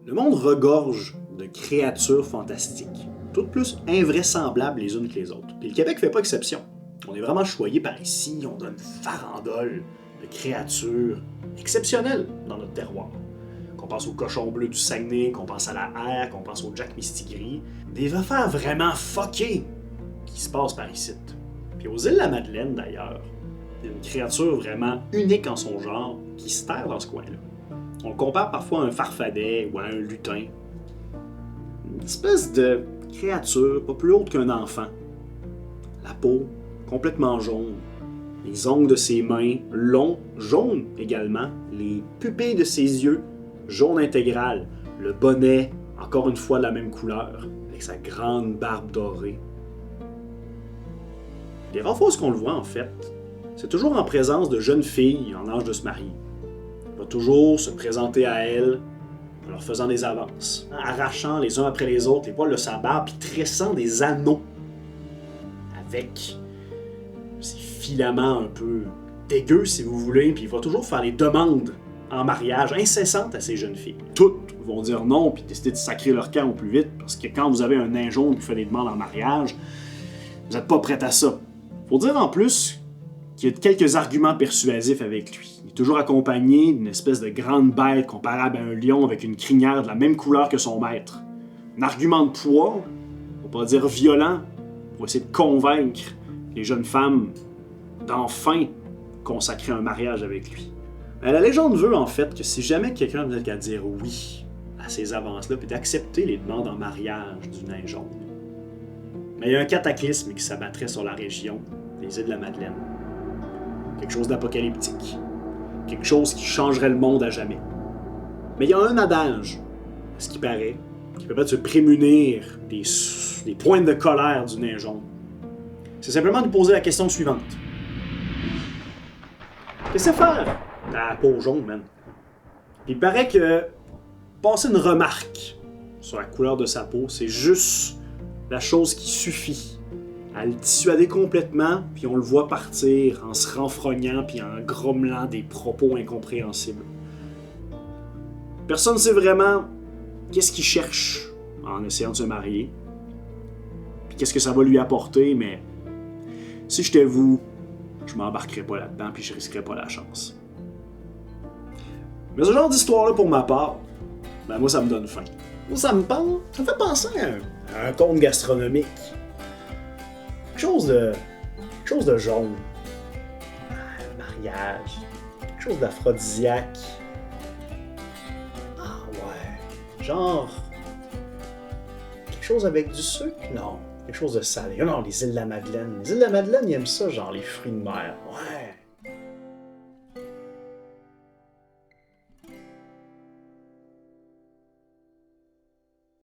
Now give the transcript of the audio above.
Le monde regorge de créatures fantastiques, toutes plus invraisemblables les unes que les autres. Puis le Québec fait pas exception. On est vraiment choyé par ici, on a une farandole de créatures exceptionnelles dans notre terroir. Qu'on pense au cochon bleu du Saguenay, qu'on pense à la haie, qu'on pense au Jack Mistigris. Des affaires vraiment fuckées qui se passent par ici. Puis aux îles de la Madeleine, d'ailleurs, il y a une créature vraiment unique en son genre qui se terre dans ce coin-là. On le compare parfois à un farfadet ou à un lutin. Une espèce de créature pas plus haute qu'un enfant. La peau complètement jaune. Les ongles de ses mains longs, jaunes également. Les pupilles de ses yeux, jaune intégral. Le bonnet, encore une fois de la même couleur, avec sa grande barbe dorée. Les rares fois qu'on le voit, en fait, c'est toujours en présence de jeunes filles en âge de se marier. Il va toujours se présenter à elles en leur faisant des avances, arrachant les uns après les autres les poils de sa barbe, puis tressant des anneaux avec ces filaments un peu dégueux, si vous voulez, puis il va toujours faire les demandes en mariage incessantes à ces jeunes filles. Toutes vont dire non, puis décider de sacrer leur camp au plus vite, parce que quand vous avez un nain jaune qui fait des demandes en mariage, vous n'êtes pas prêt à ça. Faut dire en plus qu'il y a quelques arguments persuasifs avec lui. Il est toujours accompagné d'une espèce de grande bête comparable à un lion avec une crinière de la même couleur que son maître. Un argument de poids, faut pas dire violent, pour essayer de convaincre les jeunes femmes d'enfin consacrer un mariage avec lui. Mais la légende veut en fait que si jamais quelqu'un venait qu'à dire oui à ces avances-là, puis d'accepter les demandes en mariage du nain jaune, mais il y a un cataclysme qui s'abattrait sur la région des îles de la Madeleine. Quelque chose d'apocalyptique. Quelque chose qui changerait le monde à jamais. Mais il y a un adage, à ce qui paraît, qui permet de se prémunir des pointes de colère du nain jaune. C'est simplement de poser la question suivante. Qu'est-ce que c'est faire? T'as la peau jaune, man. Il paraît que passer une remarque sur la couleur de sa peau, c'est juste la chose qui suffit à le dissuader complètement, puis on le voit partir en se renfrognant puis en grommelant des propos incompréhensibles. Personne ne sait vraiment qu'est-ce qu'il cherche en essayant de se marier, puis qu'est-ce que ça va lui apporter, mais si j'étais vous, je m'embarquerais pas là-dedans puis je risquerais pas la chance. Mais ce genre d'histoire-là, pour ma part, ben moi ça me donne faim. Moi ça me fait penser à un conte gastronomique. Quelque chose de jaune. Un mariage. Quelque chose d'aphrodisiaque. Ah ouais. Genre. Quelque chose avec du sucre? Non. Quelque chose de salé. Non, les îles de la Madeleine. Les îles de la Madeleine, ils aiment ça, genre les fruits de mer. Ouais.